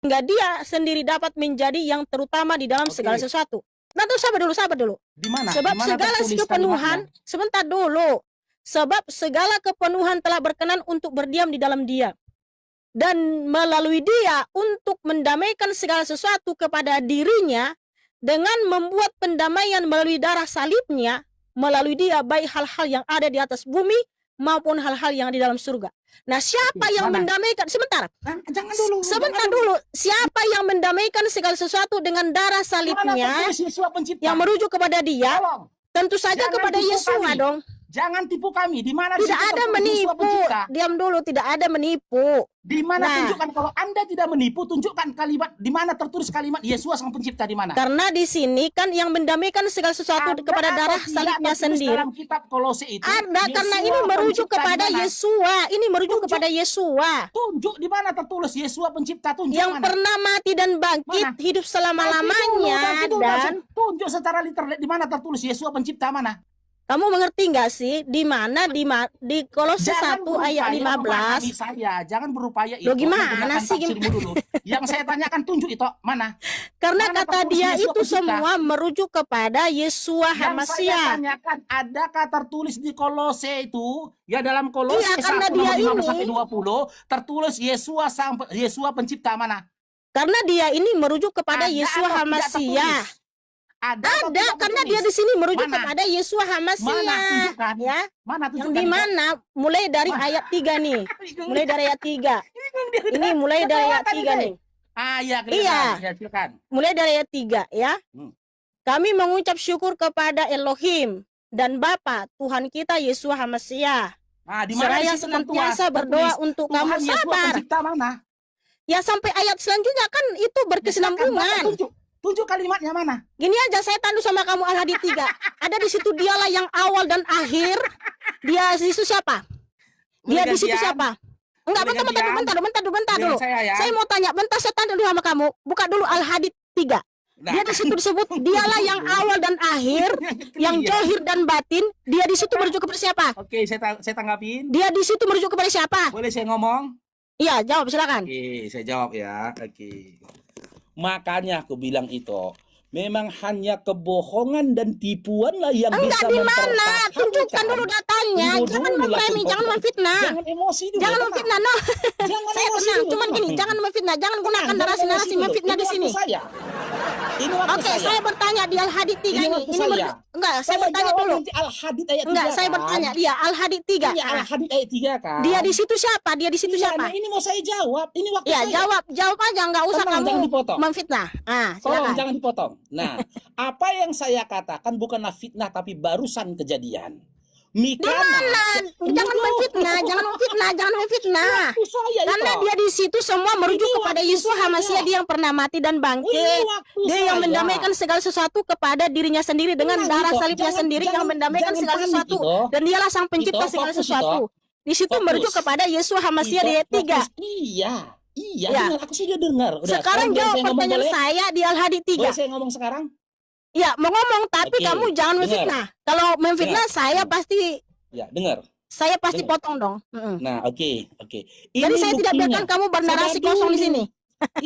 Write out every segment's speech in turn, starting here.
Sehingga dia sendiri dapat menjadi yang terutama di dalam segala sesuatu. Nah, tuh sabar dulu. Di mana? Sebab Di mana segala tertulis kepenuhan, kalimatnya? sebentar dulu. Sebab segala kepenuhan telah berkenan untuk berdiam di dalam dia. Dan melalui dia untuk mendamaikan segala sesuatu kepada dirinya dengan membuat pendamaian melalui darah salibnya, melalui dia baik hal-hal yang ada di atas bumi maupun hal-hal yang di dalam surga. Nah, siapa yang mendamaikan? Sebentar. Jangan dulu. Sebentar dulu. Siapa yang mendamaikan segala sesuatu dengan darah salibnya yang merujuk kepada dia? Tentu saja kepada Yesua dong. Jangan tipu kami. Di mana tidak ada menipu? Diam dulu, tidak ada menipu. Di mana tunjukkan kalau Anda tidak menipu, tunjukkan kalimat di mana tertulis kalimat Yesus Sang Pencipta di mana? Karena di sini kan yang mendamaikan segala sesuatu kepada darah salibnya sendiri. Dalam kitab Kolose itu. Ada, karena ini merujuk kepada Yesua. Ini merujuk kepada Yesua. Tunjuk di mana tertulis Yesua Pencipta, tunjuk yang mana? Pernah mati dan bangkit, hidup selama-lamanya. Dan tunjuk secara literal di mana tertulis Yesua Pencipta mana? Kamu mengerti nggak sih di mana di Kolose 1 ayat 15? Jangan berupaya itu. Loh, gimana sih? Dulu. Yang saya tanyakan tunjuk itu mana? Karena mana kata dia itu semua merujuk kepada Yesua HaMashiach. Yang saya tanyakan, adakah tertulis di Kolose itu? Ya dalam Kolose 1 sampai 20 tertulis Yesua Pencipta mana? Karena dia ini merujuk kepada Yesua HaMashiach. Ada karena dia di sini merujuk kepada Yesua HaMashiach. Ya. Yang di mana? Mulai dari ayat 3 nih. Mulai dari ayat 3. Ini mulai dari ayat 3 nih. Iya. Mulai dari ayat 3 ya. Kami mengucap syukur kepada Elohim dan Bapa Tuhan kita Yesua HaMashiach. Seraya senantiasa berdoa untuk kamu. Sabar. Ya sampai ayat selanjutnya kan itu berkesinambungan. Tunjuk kalimatnya mana? Gini aja, saya tanya sama kamu Al-Hadid 3. Ada di situ dialah yang awal dan akhir. Dia di situ siapa? Dia di situ siapa? Enggak, bentar dulu. Saya mau tanya, bentar saya tanya dulu sama kamu. Buka dulu Al-Hadid 3. Dia di situ disebut dialah yang awal dan akhir, yang zahir dan batin. Dia di situ merujuk kepada siapa? Oke, saya tanggapin. Dia di situ merujuk kepada siapa? Boleh saya ngomong? Iya, jawab silakan. Oke, saya jawab ya. Oke. Makanya aku bilang itu memang hanya kebohongan dan tipuan lah yang bisa di mana? Tunjukkan dulu datanya. Jangan memframing, jangan memfitnah. Jangan emosi dulu. Jangan memfitnah, no. Saya tenang, cuman gini, jangan memfitnah, jangan gunakan narasi-narasi memfitnah di sini. Oke, saya bertanya di Al-Hadid 3 ini. Enggak, saya bertanya dulu. Al-Hadid ayat 3. Enggak, saya bertanya dia Al-Hadid 3. Iya, Al-Hadid ayat 3 kan. Dia di situ siapa? Dia di situ siapa? Ini mau saya jawab. Ini waktu saya. Ya, jawab aja, enggak usah kamu memfitnah. Tolong jangan dipotong. Nah, apa yang saya katakan bukanlah fitnah tapi barusan kejadian. Di mana? Jangan memfitnah. Karena dia di situ semua merujuk kepada Yesua HaMashiach, dia yang pernah mati dan bangkit. Dia yang mendamaikan segala sesuatu kepada dirinya sendiri dengan darah salibnya sendiri yang mendamaikan segala sesuatu. Dan dialah Sang Pencipta segala sesuatu. Di situ merujuk kepada Yesua HaMashiach di ayat 3. Iya, dengar, aku sudah dengar. Sekarang jawab pertanyaan saya di Al-Hadid 3. Boleh saya ngomong sekarang? Ya, mau ngomong, tapi kamu jangan memfitnah. Kalau memfitnah, saya pasti... Ya, dengar. Saya pasti potong dong. Nah, oke. Jadi saya tidak biarkan kamu bernarasi kosong di sini.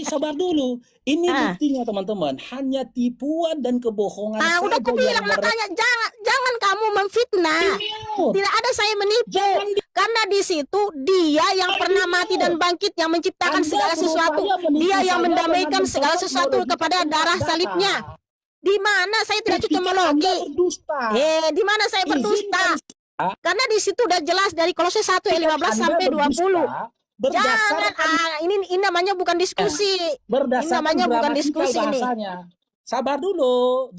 Sabar dulu. Ini buktinya, teman-teman. Hanya tipuan dan kebohongan saja. Udah aku bilang, makanya jangan kamu memfitnah. Tidak ada saya menipu. Karena di situ dia yang pernah mati dan bangkit, yang menciptakan segala sesuatu. Dia yang mendamaikan segala sesuatu kepada darah salibnya. Di mana saya tidak cocokologi? Di mana saya berdusta? Karena di situ udah jelas dari Kolose 1 ayat 15 sampai 20. Jangan, ini namanya bukan diskusi. Ini namanya bukan diskusi ini. Sabar dulu.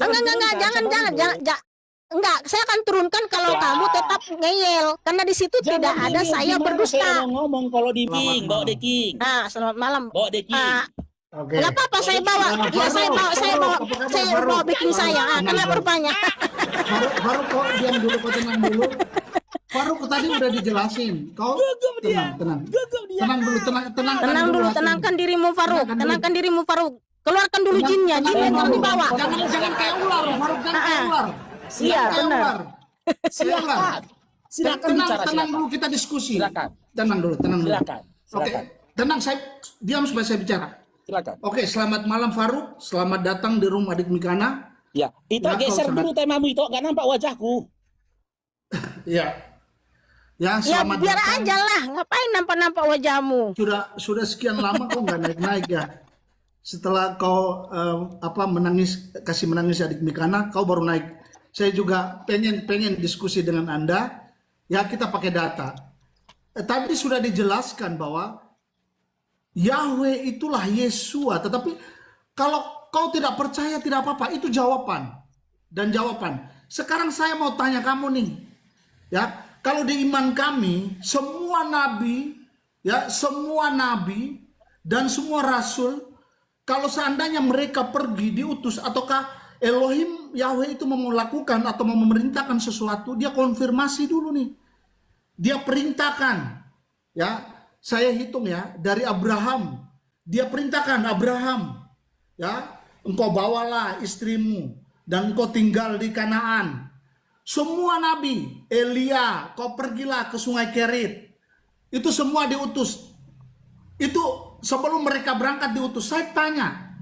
Enggak, saya akan turunkan kalau kamu tetap ngeyel. Karena di situ tidak ada saya berdusta. Saya mau ngomong kalau di King, bawa The King. Selamat malam. Bawa The King. Enggak apa-apa, saya bawa. Ya, saya bawa bikin saya. Kenapa rupanya? Baru kok diam dulu, kok tenang dulu. Faruk tadi udah dijelasin. Kau tenang dulu. Tenangkan dirimu, Faruk. Tenangkan dirimu, Faruk. Keluarkan dulu jinnya jangan dibawa. Jangan kayak ular, Faruk, jangan kayak ular. Iya, benar. Silakan bicara. Tenang dulu, kita diskusi. Silakan. Tenang dulu. Silakan. Oke. Tenang, saya diam supaya saya bicara. Silakan. Oke, selamat malam Faruk. Selamat datang di room Adik Mikana. Ya, itu Ya, geser kalau dulu temamu itu, nggak nampak wajahku. Ya. Ya, Ya selamat biar datang. aja lah, ngapain nampak-nampak wajahmu? Sudah sekian lama kau nggak naik-naik ya. Setelah kau kasih menangis Adik Mikana, kau baru naik. Saya juga pengen diskusi dengan Anda. Ya, kita pakai data. Tadi sudah dijelaskan bahwa Yahweh itulah Yesua, tetapi kalau kau tidak percaya tidak apa-apa, itu jawaban dan jawaban. Sekarang saya mau tanya kamu nih, ya, kalau di iman kami semua nabi, ya, semua nabi dan semua rasul, kalau seandainya mereka pergi diutus ataukah Elohim Yahweh itu mau melakukan atau mau memerintahkan sesuatu, dia konfirmasi dulu nih, dia perintahkan, ya. Saya hitung ya, dari Abraham, dia perintahkan Abraham, ya, engkau bawalah istrimu dan engkau tinggal di Kanaan. Semua nabi, Elia, kau pergilah ke Sungai Kerit. Itu semua diutus. Itu sebelum mereka berangkat diutus. Saya tanya,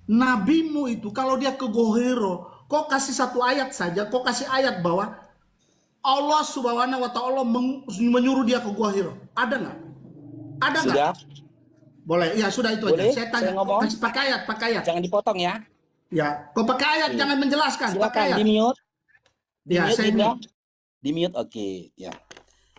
nabimu itu kalau dia ke Gohero, kau kasih satu ayat saja, kau kasih ayat bahwa Allah Subhanahu wa Ta'ala menyuruh dia ke Gohero. Ada nggak? Ada nggak? Sudah. Boleh, ya sudah itu Boleh, aja. Saya tanya, saya ngomong. kasih pakai ayat. Jangan dipotong ya. Ya, kau pakai ayat, jangan menjelaskan. Pakai Silakan ayat. di mute. Ya, saya mute. Di mute, oke. Ya.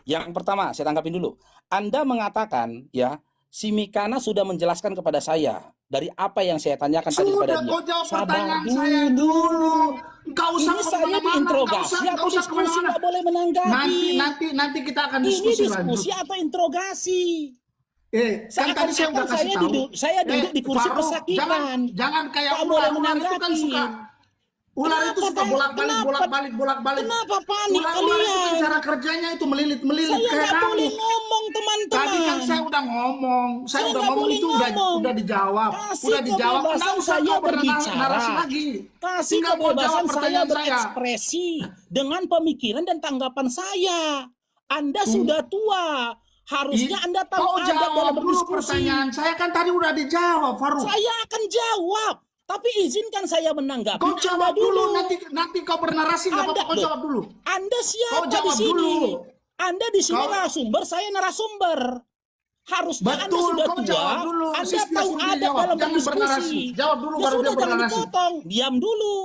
Yang pertama, saya tanggapin dulu. Anda mengatakan, ya, si Mikana sudah menjelaskan kepada saya dari apa yang saya tanyakan tadi kepada Sudah, dia. kau jawab Sabar pertanyaan saya dulu. Enggak usah Ini saya diinterogasi atau diskusi, nggak boleh menanggapi. Nanti kita akan Ini diskusi diskusi lanjut. atau interogasi. Kan tadi saya udah kasih tahu. Saya duduk di kursi Faruk, pesakitan. Jangan kayak Tak boleh ular itu kan menanggapi. suka. Ular itu suka bolak-balik. Kenapa panik Ular itu kan kalian? cara kerjanya itu melilit Saya kayak nggak kamu. boleh ngomong, teman-teman. Tadi kan saya udah ngomong. Saya Saya udah nggak ngomong boleh itu ngomong. udah dijawab. Kasih Udah dijawab. kebebasan Nggak usah saya kau berbicara. narasi lagi. Kasih Tinggal kau jawab kebebasan saya pertanyaan saya. berekspresi dengan pemikiran dan tanggapan saya. Anda sudah tua. Harusnya Anda tahu Kau adab jawab dalam dulu berdiskusi. pertanyaan saya kan tadi udah dijawab, Faruk. Saya akan jawab. Tapi izinkan saya menanggapi. Kau jawab dulu. Nanti kau bernarasi nggak apa-apa. Kau Loh, jawab dulu. Anda Kau siapa di jawab sini? dulu. Anda di sini Kau- narasumber, saya narasumber. Harusnya Anda Betul, sudah kau tua, jawab dulu. Anda Sistem tahu suruh adab dijawab. dalam Jangan bernarasi. berdiskusi. Jawab dulu Ya baru sudah, dia jangan bernarasi. dipotong. Diam dulu.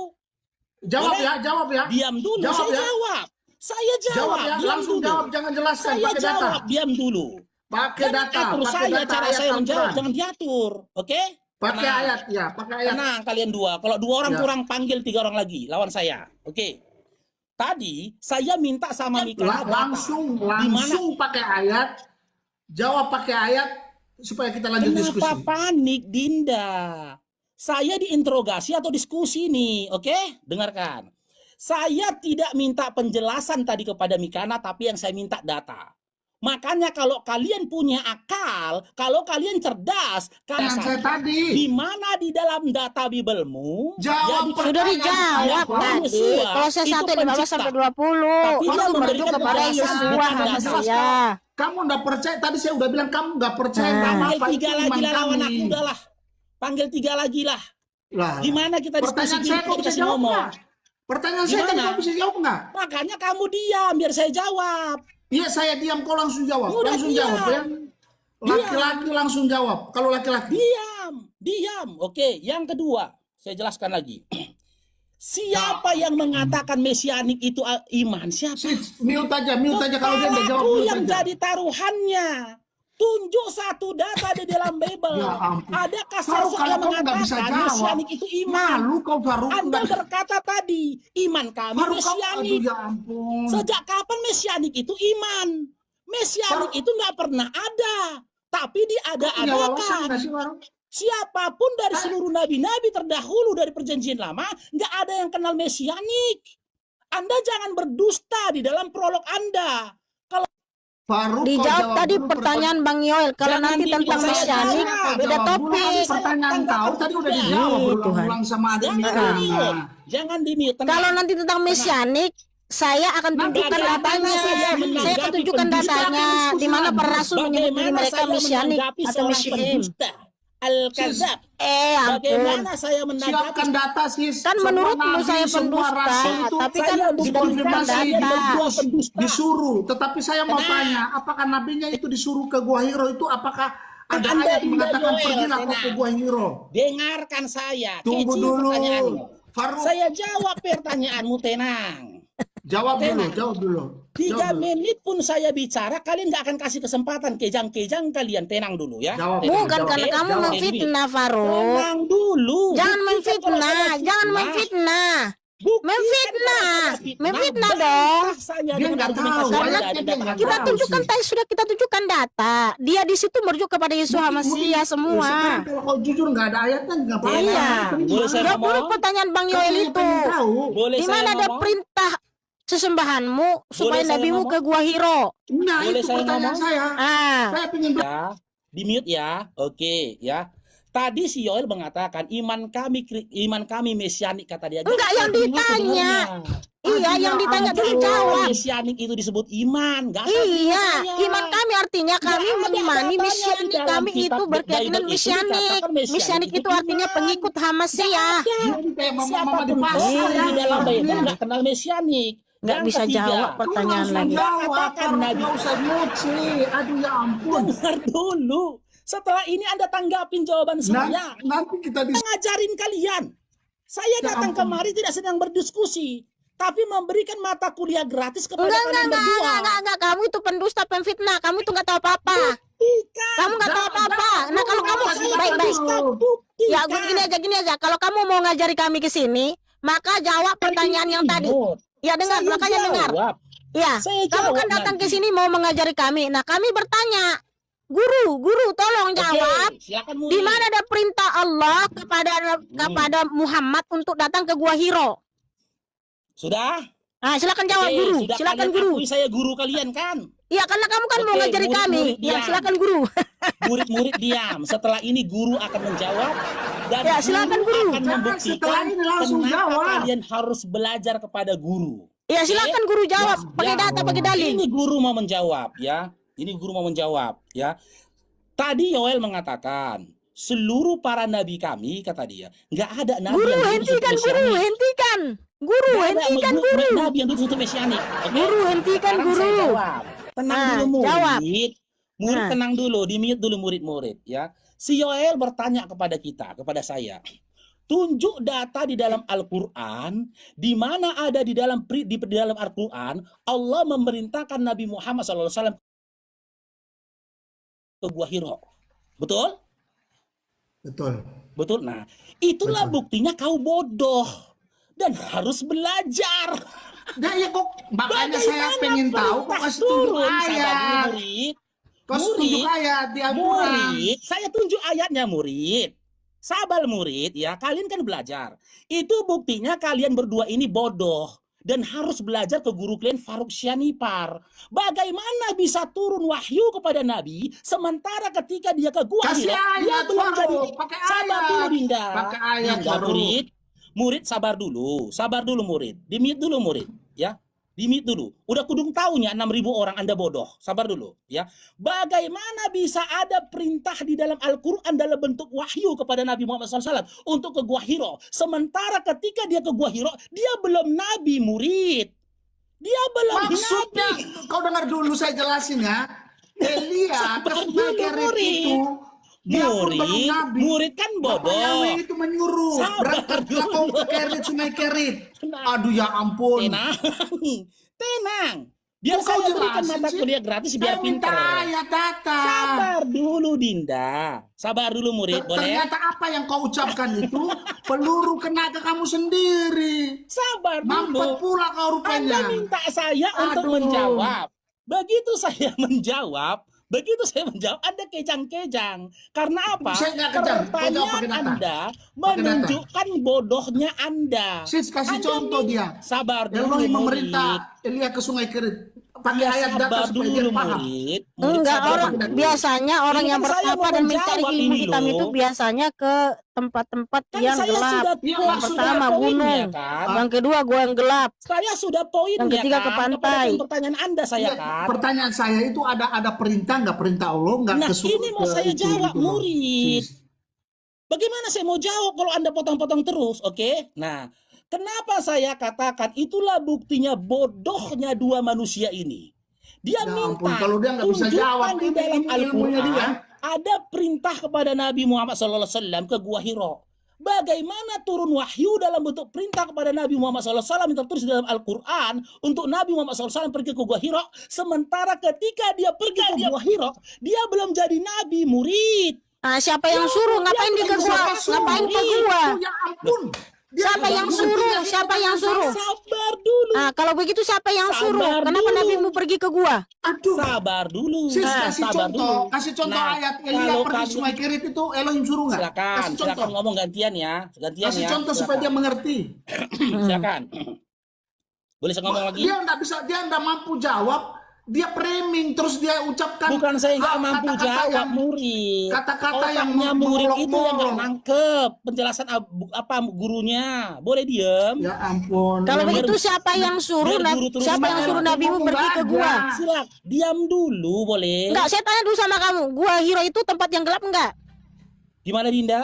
Jawab Boleh? ya, jawab ya. Diam dulu. Jawab Saya ya. jawab. Saya jawab. Jawab ya, Diam langsung dulu. jawab, jangan jelaskan Saya pakai data. jawab. Diam dulu. Pakai Jangan data, atur pakai saya, data cara ayat saya menjawab. Al-Quran. Jangan diatur. Oke? Pakai Tenang. ayat, ya, pakai ayat. Tenang kalian dua. Kalau dua orang Ya. kurang, panggil 3 orang lagi. Lawan saya. Oke? Tadi saya minta sama Mikana data. Langsung pakai ayat. Jawab pakai ayat supaya kita lanjut diskusi. Kenapa panik, Dinda? Saya diinterogasi atau diskusi nih, oke? Dengarkan. Saya tidak minta penjelasan tadi kepada Mikana, tapi yang saya minta data. Makanya kalau kalian punya akal, kalau kalian cerdas, Yang saya tadi. di mana di dalam data Bibelmu? Jawab Sudah dijawab Pertanyaan tadi. Yesua Kolose itu 1:15 sampai 20. Tapi Itu dia merujuk memberikan kepada penjelasan Yesua bukan Hamasiya. Kamu nggak percaya, tadi saya udah bilang kamu nggak percaya Nah. sama Panggil apa 3 itu lagi iman lah lawan kami. aku, udahlah. Panggil 3 lagi lah. Lah, Gimana kita diskusi pertanyaan gini, saya kau kita bisa kasih jawab ngomong. nggak? Pertanyaan saya tadi Gimana? kau bisa jawab nggak? Makanya kamu diam biar saya jawab. Iya, saya diam, kau langsung jawab. Udah Langsung diam. jawab ya. Laki-laki langsung jawab. Kalau laki-laki. Diam. Oke, yang kedua, saya jelaskan lagi. Siapa yang mengatakan mesianik itu iman? Siapa? Mute aja kalau dia nggak jawab. Aku mute yang aja. jadi taruhannya. Tunjuk satu data di dalam Bible. Ya ampun. Adakah Faruk, sosok kalau yang kau nggak bisa mengatakan jawab, mesianik itu iman? Malu kau, Faruk. Anda Nggak- berkata tadi, iman kami Faruk, kau, mesianik. aduh ya ampun. Sejak kapan mesianik itu iman? Mesianik Faruk. itu nggak pernah ada. Tapi Punya wawasan diada-adakan. nggak sih, Faruk? Siapapun dari seluruh nabi-nabi terdahulu dari perjanjian lama, nggak ada yang kenal mesianik. Anda jangan berdusta di dalam prolog Anda. Faruk, kau Dijawab jawab tadi dulu pertanyaan Bang Yoel. Kalau Jangan nanti tentang diminta saya mesianik, jawab. beda Jawab dulu. topik. Pertanyaan kau tadi udah dijawab Ih, berulang-ulang sama adik Jangan Mikana. di-mute. Jangan di-mute. Tenang. Kalau nanti tentang mesianik, saya akan tunjukkan Bagaimana datanya. saya Saya akan menanggapi tunjukkan pendusta datanya diskusi di mana Anda? para rasul menyebut diri Bagaimana mereka saya mesianik menanggapi atau seorang mesiim. pendusta? Al-Kadzab. Ampun. Bagaimana saya menanggapi? Siapkan data, sis. Kan Semua menurutmu nabi, saya semua pendusta, rasul itu tapi kan saya bukan dikonfirmasi, data. disuruh. Tetapi saya mau tanya, apakah nabinya itu disuruh ke Gua Hiro itu apakah ada Anda ayat tidak mengatakan Joel, pergilah kau tenang. ke Gua Hiro? Dengarkan saya. Tunggu Kecil dulu, pertanyaanmu. Faruk. Saya jawab pertanyaanmu, tenang. Jawab dulu, jawab dulu. 3 menit pun saya bicara, kalian nggak akan kasih kesempatan kejang-kejang kalian. Tenang dulu ya. Jawab. Tenang. Bukan karena Jawab. kamu Jawab. memfitnah, Faruk. Tenang dulu. Jangan Buktikan kalau memfitnah, saya jangan fitnah. memfitnah. Buktikan Memfitnah. kalau saya fitnah. Memfitnah Bantah dong. saya Dia dengan nggak argumentasi tahu, Anda ayatnya dan dia data nggak Kita tahu, tunjukkan sih. sudah kita tunjukkan data. Dia di situ merujuk kepada Yeshua Hamasiah semua. Sekarang kalau kau jujur nggak ada ayatnya, ngapain? Iya. Boleh saya Jawab dulu ngomong? pertanyaan Bang Yoel Kamu itu. pengen tahu? Boleh Di saya mana ada ngomong? perintah sesembahanmu supaya saya nabimu ngomong? ke Gua Hiro? Nah, Boleh itu saya pertanyaan ngomong? saya. Ah, Saya pengen Ya, di mute ya. Oke, ya. Tadi si Yoel mengatakan iman kami mesianik, kata dia. enggak Jangan yang dulu ditanya. sebenarnya. Iya, yang ditanya dulu jawab. Mesianik itu disebut iman, nggak ada Iya, saya. iman kami artinya kami Nggak ada mengimani katanya mesianik. di dalam Kami kitab itu berkeyakinan Bible itu mesianik. dikatakan mesianik Mesianik itu itu artinya iman. pengikut Hamasiah. Jadi kayak Siapa mama di pun pasar orang ya. di dalam Bible Dia nggak kenal mesianik. Nggak Yang bisa ketiga, jawab pertanyaan langsung lagi. jawab, Katakan Faruk, Nabi. nggak usah nyuci. Aduh ya ampun. dengar dulu. Setelah ini Anda tanggapin jawaban saya. Nanti kita Ngajarin kalian. Saya Ya datang ampun. kemari tidak sedang berdiskusi, tapi memberikan mata kuliah gratis kepada kalian berdua. Enggak. Kamu itu pendusta, pemfitnah. Kamu itu nggak tahu apa-apa. Buktikan. Kamu nggak tahu apa-apa. Nah, kalau kamu baik-baik. Buktikan. Ya, gini aja. Kalau kamu mau ngajari kami ke sini, maka jawab pertanyaan yang tadi. Ya, dengar, Saya makanya dengar. jawab. Ya, Saya kamu kan jawab datang ke nanti. sini mau mengajari kami. Nah, kami bertanya, guru, tolong jawab. Oke, silakan murid. Di mana ada perintah Allah kepada Muhammad untuk datang ke Gua Hiro? Sudah? Nah, silakan jawab Oke, guru. sudah Silakan kalian guru. akui saya guru kalian kan? Iya, karena kamu kan mau Oke, ngajari kami. murid-murid Ya, diam. silakan guru. Murid-murid diam. Setelah ini guru akan menjawab dan Ya, silakan guru. akan membuktikan Setelah ini langsung kenapa jawab. kalian harus belajar kepada guru. Ya, silakan guru jawab pakai Ya. data, pakai dalil. Ini guru mau menjawab ya. Ini guru mau menjawab ya. Tadi Yoel mengatakan seluruh para nabi kami, kata dia, nggak ada nabi Guru, yang hentikan guru, hentikan. Guru, Nggak ada hentikan guru. nabi yang ditutup mesianik. Oke? Guru, hentikan Sekarang guru. saya jawab. Tenang Nah, dulu murid. jawab. Murid Nah. tenang dulu, di-mute dulu murid-murid ya. Si Yoel bertanya kepada kita, kepada saya. Tunjuk data di dalam Al-Qur'an di mana ada di dalam Al-Qur'an Allah memerintahkan Nabi Muhammad SAW ke Gua Hiro. Betul? Betul. Betul. Nah, itulah buktinya kau bodoh dan harus belajar. Nah, ya kok makanya saya Bagaimana pengen tahu kok perintah kasih tunjuk turun? Sabar dulu, ayat. murid. Kau tunjuk ayat di Al-Quran. Murid, saya tunjuk ayatnya murid. Sabar murid ya, kalian kan belajar. Itu buktinya kalian berdua ini bodoh dan harus belajar ke guru kalian Faruk Syanipar. Bagaimana bisa turun wahyu kepada Nabi sementara ketika dia ke Gua Kasih Hiro, dia ayat, belum jadi. Faruk. Pakai Sabar ayat. dulu Dinda. Pakai ayat, Dinda, Faruk. murid. Murid sabar dulu murid. Di-mute dulu murid ya. Di-mute dulu. Udah kudung tahunya 6.000 orang Anda bodoh. Sabar dulu ya. Bagaimana bisa ada perintah di dalam Al-Qur'an dalam bentuk wahyu kepada Nabi Muhammad SAW untuk ke Gua Hiro, sementara ketika dia ke Gua Hiro dia belum nabi murid. Dia belum Maksudnya, nabi. kau dengar dulu saya jelasin ya. Elia ke Sungai dulu, Kerit murid. itu, dia pun belum Murid, nabi. murid kan Bapak bodoh. Yahweh itu menyuruh, Sabar berangkatlah kau ke Kerit, Sungai Kerit. Aduh ya ampun. Tenang. Tenang. Biar Kok kau saya berikan jelasin mata sih? kuliah gratis biar Saya minta pinter. ayat data. Sabar dulu Dinda. Sabar dulu murid, boleh? Ternyata apa yang kau ucapkan itu peluru kena ke kamu sendiri. Sabar Mampet dulu. pula kau rupanya. Anda minta saya untuk Aduh. menjawab. Begitu saya menjawab, Anda kejang-kejang. Karena apa? Saya nggak kejang. Kau jawab pakai Pertanyaan data. Anda Pakai menunjukkan bodohnya Anda. Sis kasih Anda contoh dia. Sabar dulu Elohim murid. memerintah Elia ke Sungai Kerit. Pakai Ya, ayat data sabar supaya dia dulu paham. murid. Enggak, sabar orang dulu. biasanya orang Ini yang kan saya bertapa mau dan mencari menjawab ilmu ini hitam loh. itu biasanya ke tempat-tempat Kan yang saya gelap. sudah Iya, Yang maksudnya pertama poinnya, gunung, kan? yang kedua gua yang gelap. Saya sudah poinnya Yang ketiga kan? ke pantai. Kepada pertanyaan Anda saya Iya, kan. pertanyaan saya itu ada perintah nggak perintah Allah nggak Nah, ke ini mau saya jawab murid. Bagaimana saya mau jawab kalau Anda potong-potong terus, oke? Nah, kenapa saya katakan itulah buktinya bodohnya dua manusia ini. Dia Ya minta ampun, kalau dia nggak bisa jawab, tunjukkan di dalam ini ilmunya dia. Al-Quran ada perintah kepada Nabi Muhammad SAW ke Gua Hiro. Bagaimana turun wahyu dalam bentuk perintah kepada Nabi Muhammad SAW yang tertulis di dalam Al-Quran untuk Nabi Muhammad SAW pergi ke Gua Hiro, sementara ketika dia pergi ke Gua Hiro, dia belum jadi nabi, murid. Siapa yang suruh? Ngapain dia ke gua? Ngapain ke gua? Ya ampun. Siapa yang suruh? Siapa yang suruh? Sabar dulu. Kalau begitu siapa yang Sabar suruh? Kenapa dulu. Nabi mau pergi ke gua? Aduh. Sabar dulu. Sis, kasih sabar contoh, dulu. kasih contoh Nah, ayat Elia kalau pergi kalian- Sungai Kerit itu Elohim suruh nggak? Silakan, Kasih contoh. silakan ngomong gantian ya. Gantian Kasih ya. contoh supaya dia mengerti. Silakan. Boleh saya ngomong lagi? Dia nggak bisa, dia nggak mampu jawab. Dia framing terus dia ucapkan. Bukan saya nggak mampu kata-kata jawab, yang- murid. kata-kata yang Otaknya murid itu yang nggak molok-molok. nangkep penjelasan apa gurunya. Boleh diem? Ya ampun. Kalau Biar- begitu siapa yang suruh? biar guru terus Siapa yang ngomong. suruh Nabi mau pergi ke gua? Silak, diam dulu boleh. Enggak, saya tanya dulu sama kamu. Gua Hiro itu tempat yang gelap enggak? Gimana Dinda?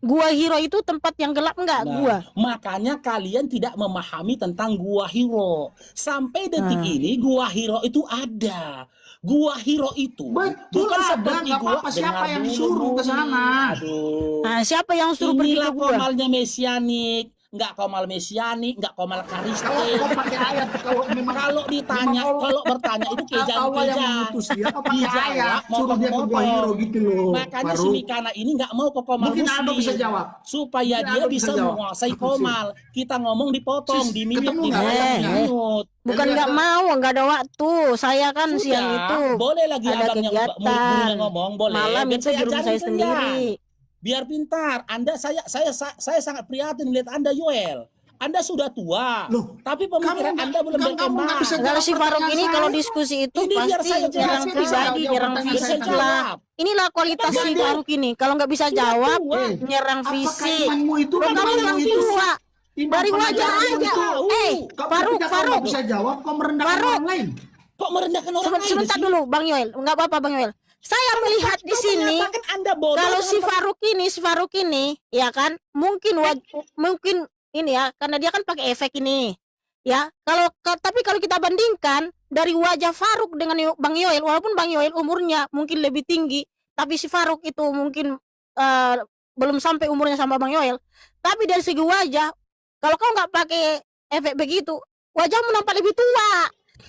Gua Hiro itu tempat yang gelap enggak? Nah, Gua. makanya kalian tidak memahami tentang Gua Hiro. Sampai detik ini Gua Hiro itu ada. Gua Hiro itu Betul bukan ada, seperti nggak gua. apa-apa, siapa Dengar yang dulu, suruh ke sana? Aduh. Siapa yang suruh pergi Inilah ke gua? komalnya mesianik, nggak komal mesianik, nggak komal Kalau karistik. kau pakai ayat, kalau memang Kalau ditanya, memang kalau bertanya itu Allah yang kejang-kejang. mengutus dia, kau pakai Dijawab, ayat, mau suruh dia ke Gua potong. Hiro gitu loh. Makanya si Faruk. Mikana ini nggak mau ke komal Mungkin muslim. Ado bisa jawab. Supaya Mungkin dia Ado bisa bisa jawab. menguasai komal. Kita ngomong dipotong, Sis, di minute, ketemu di nggak ayatnya? minute. Bukan Jadi nggak ada- mau, nggak ada waktu. Saya kan Sudah, siang itu boleh lagi ada abang yang kegiatan. gurunya ngomong, boleh. Malam Biar itu saya di rumah ajarin saya kalian. sendiri. Biar pintar. Saya sangat prihatin melihat Anda, Yoel. Anda sudah tua, Loh, tapi pemikiran kamu Anda belum kamu nggak berkembang. bisa Kalau si Faruk ini pertanyaan kalau saya. diskusi itu Ini biar pasti saya nyerang jelasin, pribadi, jawab nyerang pertanyaan fisik saya. lah. Inilah kualitas si Bagaimana? Faruk ini. Kalau nggak bisa Sudah jawab, tua. nyerang Apakah fisik. imanmu itu? Loh, kamu imanmu yang itu? tua. Iman Dari wajah pengajaranmu aja. itu. Tahu. Faruk, Ketika kau Faruk. nggak bisa jawab, kau merendahkan Faruk. orang lain. Kok merendahkan orang lain? Sebentar sih? dulu, Bang Yoel. Nggak apa-apa, Bang Yoel. Saya melihat di Kau sini. menyatakan Anda bodoh Kalau dengan si Faruk ini, ya kan, mungkin ini ya, karena dia kan pakai efek ini, ya. Tapi kalau kita bandingkan dari wajah Faruk dengan Bang Yoel, walaupun Bang Yoel umurnya mungkin lebih tinggi, tapi si Faruk itu mungkin belum sampai umurnya sama Bang Yoel. Tapi dari segi wajah, kalau kau nggak pakai efek begitu, wajahmu nampak lebih tua.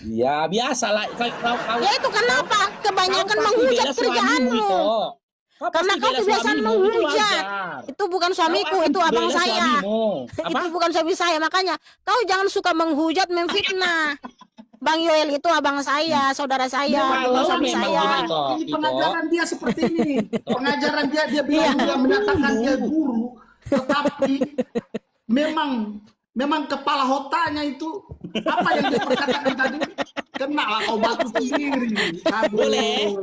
Ya biasalah. Ya itu kenapa? Kebanyakan menghujat kerjaanmu. Karena kau kebiasaan menghujat. Itu bukan suamiku, itu abang saya. Itu bukan suami saya, makanya kau jangan suka menghujat, memfitnah. Bang Yoel itu abang saya, saudara saya, bukan suami saya. Ini pengajaran dia seperti ini. Pengajaran dia bilang dia menyatakan dia guru, tetapi memang kepala otaknya itu apa yang dia perkatakan tadi kena lah kau batu sendiri. Boleh.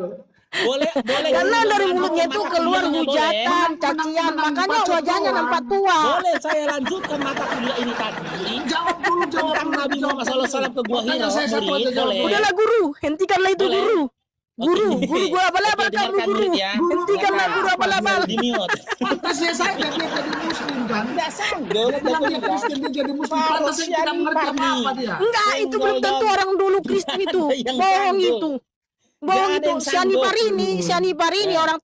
Karena dari mulutnya itu keluar hujatan, cacian, makanya wajahnya nampak tua. Boleh saya lanjutkan mata kuliah ini tadi? Jawab dulu. Tentang Nabi Muhammad SAW ke Gua Hiro, Saya satu murid, aja jawab. boleh. Udahlah guru, hentikanlah itu Boleh. guru. Guru Oke. gua abal-abal Oke, kamu dengarkan guru. murid ya. Hentikanlah guru abal-abal. Di mute. Pantasnya saya dia jadi muslim kan. Tidak sanggup. Dia bilang dia Kristen dia jadi muslim. Pantasnya tidak mengerti apa dia. Enggak, itu belum tentu orang dulu Kristen itu. Ada yang Bohong sanggup. itu. Bohong Nggak ada itu. yang Siani sanggup. Parini Ya. orang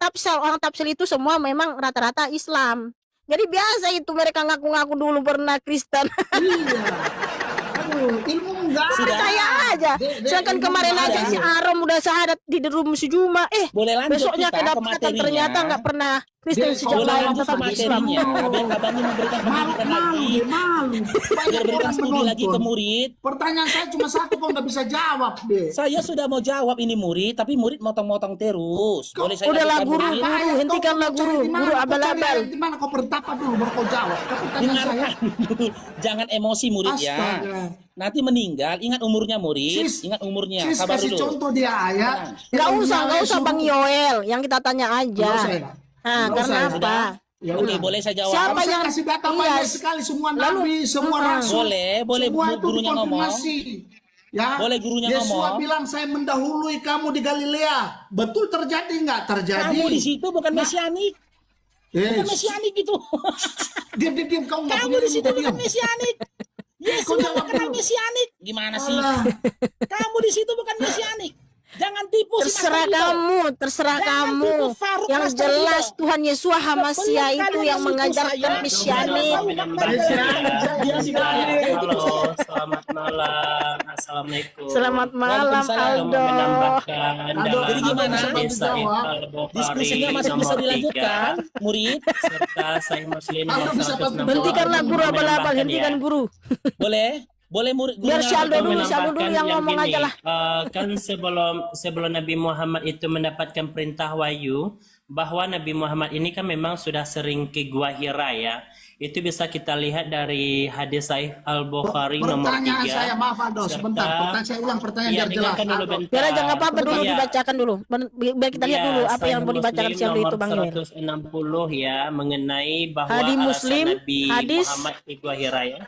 Tapsel itu semua memang rata-rata Islam. Jadi biasa itu mereka ngaku-ngaku dulu pernah Kristen. Iya. Aduh, ilmu enggak. Sudah. Percaya aja. Sedangkan kemarin aja si Arom udah syahadat di rum sejuma. Boleh lanjut Besoknya kita ke kedapatan materinya. ternyata nggak pernah Kristen Dia- sejak Boleh lahir lanjut ke tetap Islam. materinya. Biar kabarnya memberikan pendidikan lagi. Malu. Biar Banyak berikan orang studi lagi ke menonton. murid. Pertanyaan saya cuma satu, kok nggak bisa jawab deh. Saya sudah mau jawab ini murid, tapi murid motong-motong terus. Boleh saya Udahlah lanjutkan, guru, murid? hentikanlah guru abal-abal. Di mana kau bertapa dulu baru kau jawab. Tapi pertanyaan saya. Dengarkan dulu. Jangan emosi murid ya. Astaga. Nanti meninggal, ingat umurnya murid, Sis, ingat umurnya. Sis Sabar kasih dulu. contoh dia ayat. Nggak usah Bang Yoel, yang kita tanya aja. Nggak usah ya? Nah, Nggak karena usah ya? apa? Ya Oke, udah. boleh saya jawab. Siapa Kalau saya yang- kasih data iya, banyak sekali semua lalu- nabi, semua rasul. Boleh semua itu gurunya ngomong. dikonfirmasi. Ya. Boleh gurunya Yesua ngomong. bilang saya mendahului kamu di Galilea. Betul terjadi nggak? Terjadi. Kamu di situ bukan mesianik. Bukan mesianik itu. Diam, kau nggak Kamu punya di situ ilmu, bukan diam. mesianik. Yesus Kau jawab nggak kenal dulu. mesianik. Gimana sih? Alah, Kamu di situ bukan mesianik. Jangan tipu si Terserah Master Bible. kamu, terserah Jangan kamu. tipu Faruk Yang Master jelas Bible. Tuhan Yesus Hamasia Sebelum itu kalian yang tipu mengajarkan saya, mesianik. Dia Halo, selamat malam. Assalamualaikum. Selamat malam Waalaikumsalam. Aldo. Menambahkan Aldo, dalam jadi gimana? hadis Sahih Jawab. Al-Bukhari Diskusinya masih bisa nomor dilanjutkan, 3 murid? serta Sahih Muslim Aldo nomor bisa bantu 160. Hentikanlah guru abal-abal, Menambahkan hentikan ya. guru. Boleh? Boleh murid? Biar gurunya si Aldo apa? dulu, si Aldo dulu yang ngomong gini, aja lah. kan sebelum Nabi Muhammad itu mendapatkan perintah wahyu bahwa Nabi Muhammad ini kan memang sudah sering ke Gua Hira ya. Itu bisa kita lihat dari hadis Sahih Al-Bukhari nomor 3. pertanyaan saya, maaf Aldo, sebentar. Pertanyaan saya ulang pertanyaan Iya, biar jelas. dengarkan dulu Aldo. bentar. Biar aja nggak apa-apa dulu Iya. dibacakan dulu. Biar kita lihat Iya, dulu apa yang Sahih mau dibacakan Muslim si Aldo itu nomor Bang Yoel. 160 ya, mengenai bahwa Hadis alasan Muslim, Nabi hadis Muhammad di Gua Hira ya.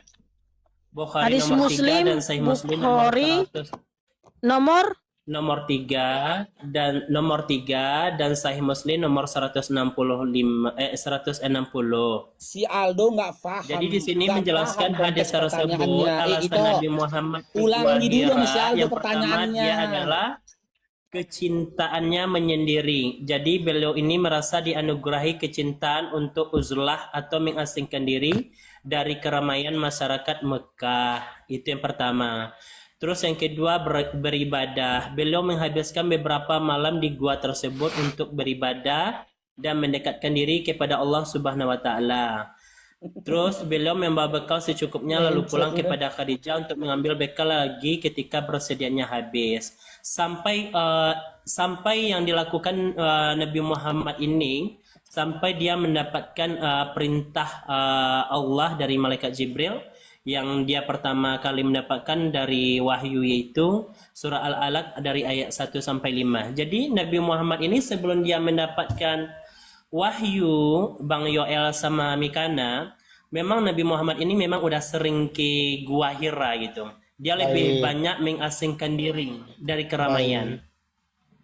Bukhari hadis nomor 3 Muslim, dan Sahih Muslim nomor Bukhari 100 nomor nomor 3 dan Sahih Muslim nomor 160. Si Aldo nggak paham. Jadi di sini Nggak menjelaskan paham hadis konteks tersebut pertanyaannya. alasan Ito, Nabi Muhammad ke ulangi dulu Gua nih si Hira. Aldo Yang pertama pertanyaannya. dia adalah kecintaannya menyendiri. Jadi beliau ini merasa dianugerahi kecintaan untuk uzlah atau mengasingkan diri dari keramaian masyarakat Mekah. Itu yang pertama. Terus yang kedua beribadah. Beliau menghabiskan beberapa malam di gua tersebut untuk beribadah dan mendekatkan diri kepada Allah Subhanahu wa taala. Terus beliau membawa bekal secukupnya lalu pulang kepada Khadijah untuk mengambil bekal lagi ketika persediaannya habis. Sampai yang dilakukan Nabi Muhammad ini sampai dia mendapatkan perintah Allah dari malaikat Jibril yang dia pertama kali mendapatkan dari wahyu, yaitu surah Al-Alaq dari ayat 1 sampai 5. Jadi Nabi Muhammad ini sebelum dia mendapatkan wahyu, Bang Yoel sama Mikana, memang Nabi Muhammad ini memang udah sering ke Gua Hira gitu. Dia lebih banyak mengasingkan diri dari keramaian.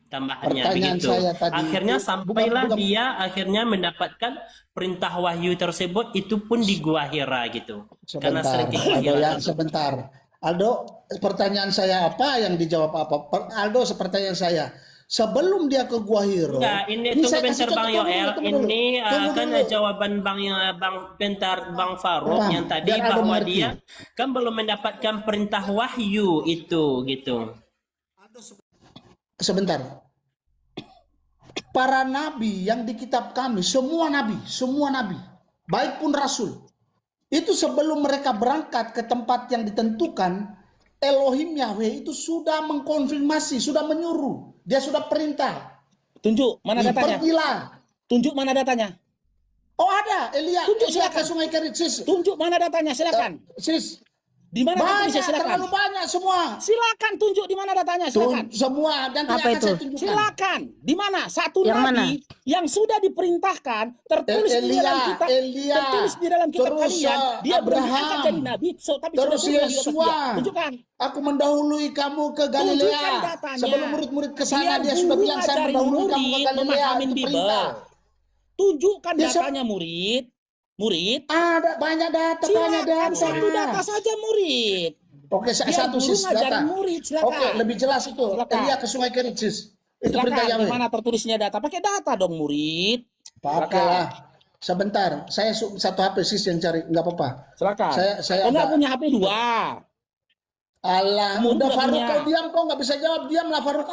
Tambahannya Pertanyaan begitu. saya tadi Akhirnya itu sampailah bukan- dia akhirnya mendapatkan perintah wahyu tersebut itu pun di Gua Hira gitu. Karena Sebentar, sering ke Gua Aldo Hira ya, tersebut. sebentar. Aldo, pertanyaan saya apa yang dijawab apa? Aldo, pertanyaan saya. Sebelum dia ke Gua Hira. Enggak, ini tunggu saya bentar kasih Bang contoh dulu, Yoel. tunggu dulu. Ini Tunggu kan dulu. jawaban Bang Faruk Bang, yang tadi biar Aldo bahwa mengerti. dia kan belum mendapatkan perintah wahyu itu gitu. Sebentar. Para nabi yang di kitab kami, semua nabi, baik pun rasul, itu sebelum mereka berangkat ke tempat yang ditentukan, Elohim Yahweh itu sudah mengkonfirmasi, sudah menyuruh, dia sudah perintah. Tunjuk mana datanya? Pergilah. Tunjuk mana datanya? Oh ada, Elia. Tunjuk, Elia silakan. ke Sungai Kerit, sis. Tunjuk mana datanya, silakan. Sis, Di mana datanya, banyak, silakan. terlalu banyak semua. Silakan tunjuk di mana datanya, silakan. Semua dan Apa tidak akan itu? saya tunjukkan. Silakan. Di mana? Satu Yang nabi mana? yang sudah diperintahkan tertulis di dalam kitab, Elia. tertulis di dalam kitab Terus, kalian. Dia belum Abraham. diangkat jadi nabi, tapi Terus sudah turun di atas Yesua. dia. Tunjukkan. Aku mendahului kamu ke Tunjukkan Galilea. datanya. Sebelum murid-murid ke sana Biar dia sudah guru bilang saya ngajarin mendahului kamu ke murid Galilea. memahamin Itu Bible. perintah. Tunjukkan Dia datanya murid. Murid. Ada banyak data, banyak Silakan data. satu data saja murid. Oke, Biar satu guru sis ngajarin data. murid, silakan. Oke, lebih jelas itu. Silakan. Elia ke Sungai Kerit, sis. Itu perintah Silakan. Di Yahweh. mana tertulisnya data? Pakai data dong murid. Pakailah. Sebentar, saya satu HP sis yang cari, nggak apa-apa. Silakan. Saya Kau nggak agak- punya HP 2. Allah, Kamu udah nggak Faruk punya. kau diam, kau nggak bisa jawab, diamlah Faruk.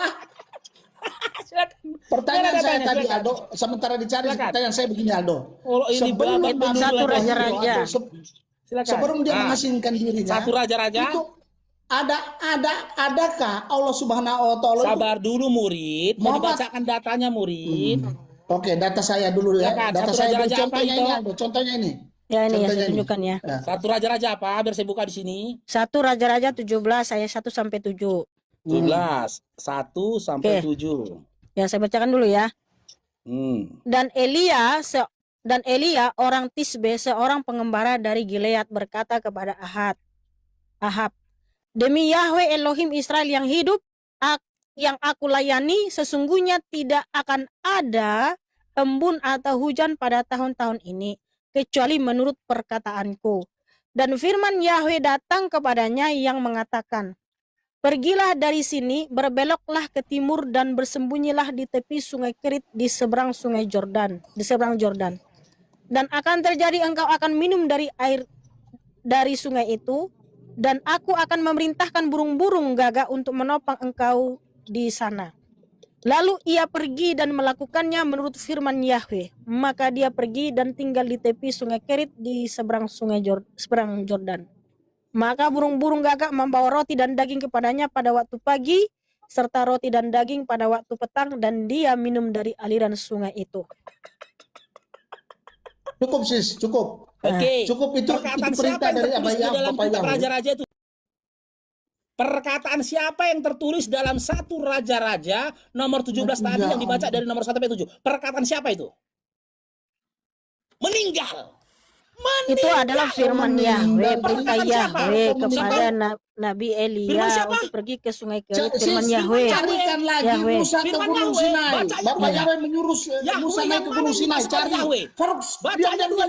Silakan. Pertanyaan Mana saya datanya? tadi Silakan. Aldo, sementara dicari Silakan. pertanyaan saya begini Aldo. Oh, ini Sebelum bapak itu masuk satu ke raja-raja. Aldo, Silakan. sebelum dia Ah, mengasingkan dirinya, Satu raja-raja. itu adakah Allah Subhanahu wa taala itu- Sabar dulu murid. Mau Muhammad. dibacakan datanya murid. Oke, data saya dulu ya. Silakan, Data satu saya dulu. raja-raja apa Contohnya itu? ini Aldo, contohnya ini. Ya ini ya Contohnya saya ini. tunjukkan ya. Ya. Satu raja-raja apa? Biar saya buka di sini. 1 Raja-Raja 17 ayat 1 sampai 7. 12. 1 sampai Oke. 7. Ya saya bacakan dulu ya. Hmm. Dan Elia orang Tisbe seorang pengembara dari Gilead berkata kepada Ahab, demi Yahweh Elohim Israel yang hidup, yang aku layani, sesungguhnya tidak akan ada embun atau hujan pada tahun-tahun ini, kecuali menurut perkataanku. Dan firman Yahweh datang kepadanya yang mengatakan, pergilah dari sini, berbeloklah ke timur dan bersembunyilah di tepi sungai Kerit di seberang sungai Jordan, Dan akan terjadi engkau akan minum dari air dari sungai itu, dan aku akan memerintahkan burung-burung gagak untuk menopang engkau di sana. Lalu ia pergi dan melakukannya menurut firman Yahweh. Maka dia pergi dan tinggal di tepi sungai Kerit di seberang seberang Jordan. Maka burung-burung gagak membawa roti dan daging kepadanya pada waktu pagi, serta roti dan daging pada waktu petang, dan dia minum dari aliran sungai itu. Cukup sis, cukup. Oke. Cukup itu Perkataan siapa perintah yang dari tertulis di dalam Bapak kitab Yahweh. Raja-Raja itu? Perkataan siapa yang tertulis dalam 1 Raja-Raja nomor 17 tadi yang dibaca dari nomor 1 sampai 7? Perkataan siapa itu? Meninggal. Itu adalah firman Yahweh, perintah Perkataan siapa? Yahweh Siapa? kepada Nabi Firman Elia siapa? untuk pergi ke sungai Kerit. Sis, Firman Yahweh. carikan lagi Yahweh. Musa ke Firman Gunung Yahweh. Sinai. Baca Bapak Yahweh. Yahweh menyuruh Yahweh Musa yang naik ke mana Gunung yang Sinai. dimaksud Cari. Yahweh? Faruk, Baca diam, aja dulu.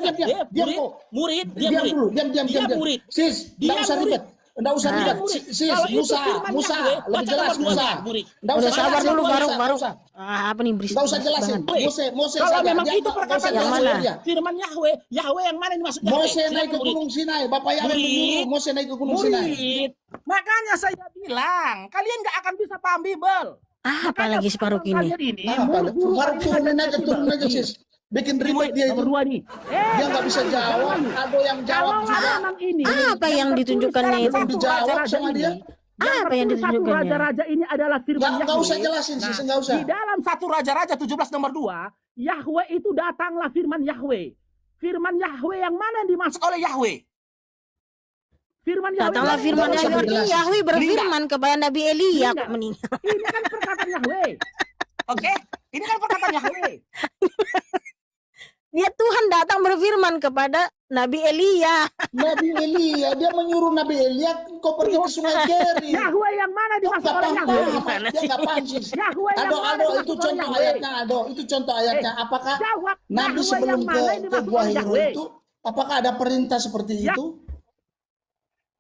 diam kok. Murid. Diam dulu, diam. Murid. Sis, Dia enggak usah murid. ribet. Enggak usah ribet. Murid. Sis, Kalau itu Musa, firman Musa, Yahweh, lebih baca jelas nomor Musa. 2, murid. Enggak Udah usah sabar dulu, Musa, Faruk. enggak usah. Apa nih berisik? Enggak usah jelasin. banget. Mose Kalau saja. memang Dia itu enggak usah perkataan Yang jelasin mana? dia. Firman Yahweh yang mana yang dimaksud Yahweh? Mose naik ke Silakan, murid. Gunung Sinai. Bapak Yahweh Murid. menyuruh Mose naik ke Gunung Sinai. Murid. Makanya saya bilang, kalian nggak akan bisa paham Bible. Apa lagi si Faruk ini? Ini, Faruk turunin aja sis. Bikin ribet dia itu. Nomor 2 nih. Dia nggak bisa jawab. Ada yang jawab Kalau juga. memang ini Apa yang ditunjukkannya itu? Belum dijawab sama dia. Apa yang ditunjukkannya? Raja-raja ini adalah firman Nggak usah jelasin sis, nggak usah. Di dalam 1 Raja-Raja 17 nomor 2, Yahweh itu datanglah firman Yahweh. Firman Yahweh yang mana yang dimaksud oleh Yahweh? Firman Yahweh. Datanglah firman Nggak usah Yahweh. dijelasin. Yahweh berfirman kepada Nabi Elia kok meninggal. Ini kan perkataan Yahweh. Oke? Ini kan perkataan Yahweh. Dia Tuhan datang berfirman kepada Nabi Elia. Nabi Elia, dia menyuruh Nabi Elia kau pergi ke Sungai Kerit. Yahweh yang mana Dia dimaksud nggak oleh paham, Yahweh? dia nggak paham sis. Yahweh yang Ado, mana itu dimaksud oleh contoh Yahweh? ayatnya, Ado. Itu contoh ayatnya. Apakah Jawab. Nabi Yahweh sebelum yang mana yang ke dimaksud Gua oleh Hiro Yahweh? itu, apakah ada perintah seperti Ya. itu?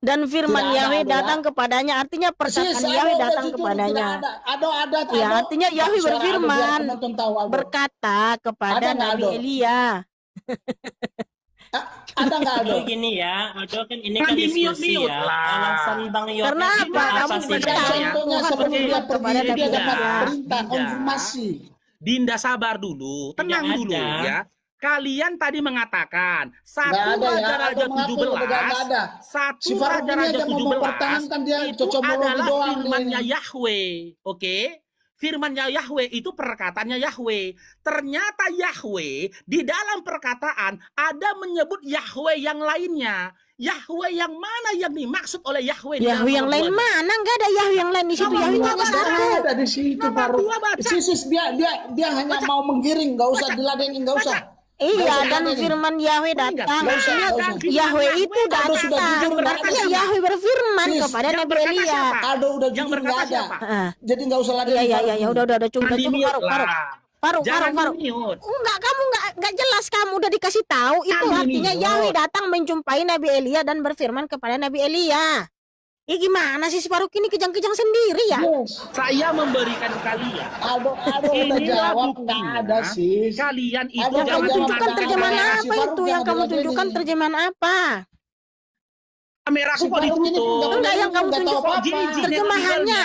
Dan firman Tidak ada, Yahweh Ado, datang kepadanya. Artinya perkataan Yahweh Ado, datang jujur, kepadanya. tidak ada. Ada. Ya, artinya Yahweh Suara Ado, biar berfirman, penonton tahu, Ado. berkata kepada Ada nggak, Nabi Ado? Elia. Ada nggak Ado? Itu gini ya, Ado kan ini kan Nanti diskusi mute-mute ya. lah. Alasan Bang Yopet Karena itu apa? Kamu sih? percaya Contohnya Tuhan sebelum dia berfirman pergi, kepada dia Nabi dapat Elia. perintah Tidak. konfirmasi. Dinda sabar dulu, tenang Tidak dulu ada. ya. Kalian tadi mengatakan Nggak satu ada ya, Raja-Raja Ado mengaku udah nggak ada. 17, satu Si Faruk ini Raja-Raja aja mau 17 mempertahankan dia itu cocomologi adalah doang firmannya nih. Yahweh, oke? Firmannya Yahweh itu perkataannya Yahweh. Ternyata Yahweh di dalam perkataan ada menyebut Yahweh yang lainnya. Yahweh yang mana yang dimaksud oleh Yahweh? di dalam Yahweh yang nomor lain dua? mana? Enggak ada Yahweh yang lain di situ. Nomor Yahweh itu dua hanya baca. satu. Ada di situ Nomor Faruk. 2 baca. Sis, dia hanya mau menggiring, nggak usah diladenin, nggak usah. Iya, Nggak usah dan diladenin. firman Yahweh datang. Nggak usah, Artinya nggak usah. Yahweh itu Ado sudah datang. jujur, nggak ada Artinya sama. Yahweh berfirman Sis, kepada yang Nabi berkata Elia. siapa? Ado udah Yang jujur berkata nggak ada. siapa? Heeh. Jadi nggak usah Iya, ladenin. iya, Faruk iya, ini. udah, cukup, Jangan cukup, di-mute Faruk. lah. Faruk. Jangan di-mute. Enggak, kamu enggak jelas, kamu udah dikasih tahu. Itu Jangan artinya di-mute. Yahweh datang menjumpai Nabi Elia dan berfirman kepada Nabi Elia. Gimana sih si Faruk ini kejang-kejang sendiri ya? Yes. Saya memberikan kalian. Ado udah Inilah jawab, nggak buktinya. ada sis. Kalian itu Ada Yang kamu jangan tunjukkan jangan terjemahan jangan. Si apa Faruk itu? Yang jangan kamu diladenin. tunjukkan terjemahan apa? Kameraku Si kok Faruk ini ditutup. nggak Enggak, yang kamu nggak tahu tunjukkan apa-apa. terjemahannya.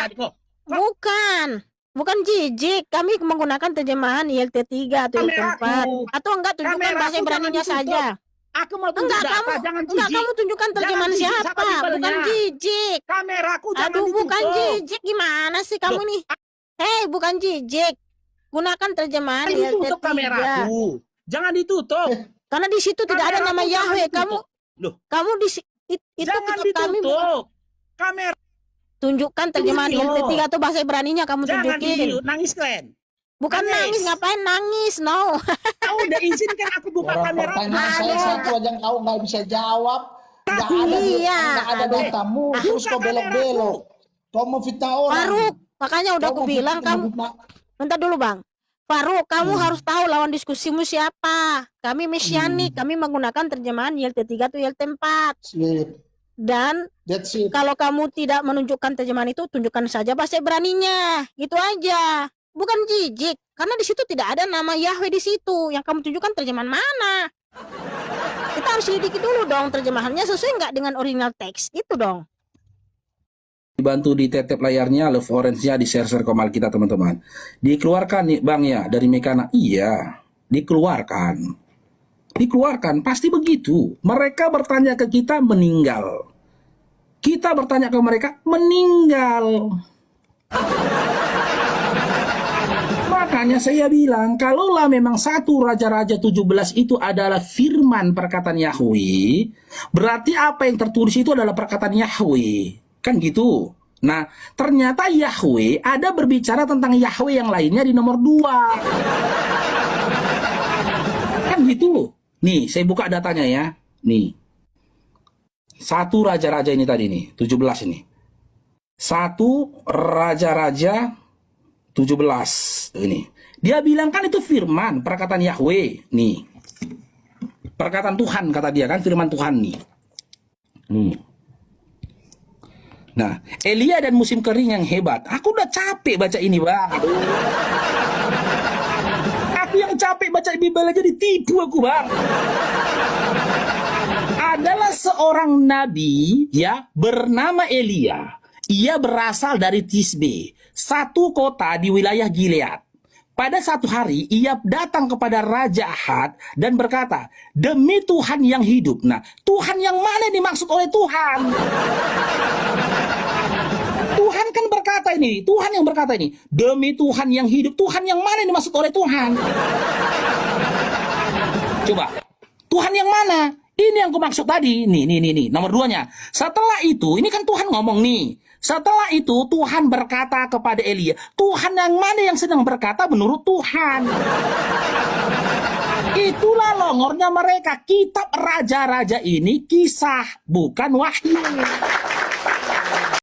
Bukan jijik. Kami menggunakan terjemahan ILT 3 atau ILT 4. Kameraku. Atau enggak tunjukkan Kameraku bahasa Ibraninya jangan ditutup. saja. Aku mau tunjuk Enggak, data, jangan enggak, jijik. kamu tunjukkan terjemahan jijik sama siapa? Bible-nya. Bukan jijik. Kameraku jangan Aduh, ditutup. bukan jijik. Gimana sih kamu Loh. nih? Hei, bukan jijik. Gunakan terjemahan Jangan ILT ditutup 3. kameraku. Jangan ditutup. Karena di situ tidak ada Kameraku nama jangan Yahweh. ditutup. Loh. Kamu di itu Jangan kami ditutup. Kamera tunjukkan terjemahan Ditutup. ILT 3 atau bahasa Ibraninya kamu jangan tunjukin. nangis kalian. Bukan Nangis. nangis, ngapain nangis? No. Kau udah izinkan aku buka Orang kamera. pertanyaan saya satu aja kau nggak bisa jawab. Nggak ada, Iya. nggak ada datamu. Terus kau belok-belok. Kau mau fitnah orang. Faruk, makanya udah Kau aku mau bilang fitnah- kamu. fitnah. Bentar dulu, Bang. Faruk, kamu harus tahu lawan diskusimu siapa. Kami mesianik, kami menggunakan terjemahan YLT3 atau YLT4. Sip. Dan That's it. kalau kamu tidak menunjukkan terjemahan itu, tunjukkan saja bahasa Ibraninya. Gitu aja. Bukan jijik, karena di situ tidak ada nama Yahweh di situ. Yang kamu tunjukkan terjemahan mana? Kita harus selidiki dulu dong terjemahannya sesuai nggak dengan original teks. Itu dong. Dibantu di tetep layarnya, love orange-nya di share-share komal kita teman-teman. Dikeluarkan nih Bang ya dari Mekana. Iya, dikeluarkan. Dikeluarkan, pasti begitu. Mereka bertanya ke kita meninggal. Kita bertanya ke mereka meninggal. Makanya saya bilang, kalaulah memang 1 Raja-Raja 17 itu adalah firman perkataan Yahweh, berarti apa yang tertulis itu adalah perkataan Yahweh. Kan gitu. Nah, ternyata Yahweh ada berbicara tentang Yahweh yang lainnya di nomor 2. Kan gitu. Nih, saya buka datanya ya. Nih. 1 Raja-Raja ini tadi nih, 17 ini. 1 Raja-Raja 17 ini. Dia bilang kan itu firman, perkataan Yahweh. Nih. Perkataan Tuhan kata dia kan, firman Tuhan nih. Nih. Nah, Elia dan musim kering yang hebat. Aku udah capek baca ini, Bang. Aduh. Aku yang capek baca Bible aja ditipu aku, Bang. Adalah seorang nabi ya bernama Elia. Ia berasal dari Tisbe, satu kota di wilayah Gilead. Pada satu hari, ia datang kepada Raja Ahab dan berkata, demi Tuhan yang hidup. Nah, Tuhan yang mana yang dimaksud oleh Tuhan? Tuhan kan berkata ini, Tuhan yang berkata ini, demi Tuhan yang hidup. Tuhan yang mana yang dimaksud oleh Tuhan? Coba, Tuhan yang mana? Ini yang aku maksud tadi. Nih, nomor 2-nya. Setelah itu, ini kan Tuhan ngomong nih. Setelah itu Tuhan berkata kepada Elia, Tuhan yang mana yang sedang berkata menurut Tuhan? Itulah longornya mereka. Kitab Raja-Raja ini kisah, bukan wahyu.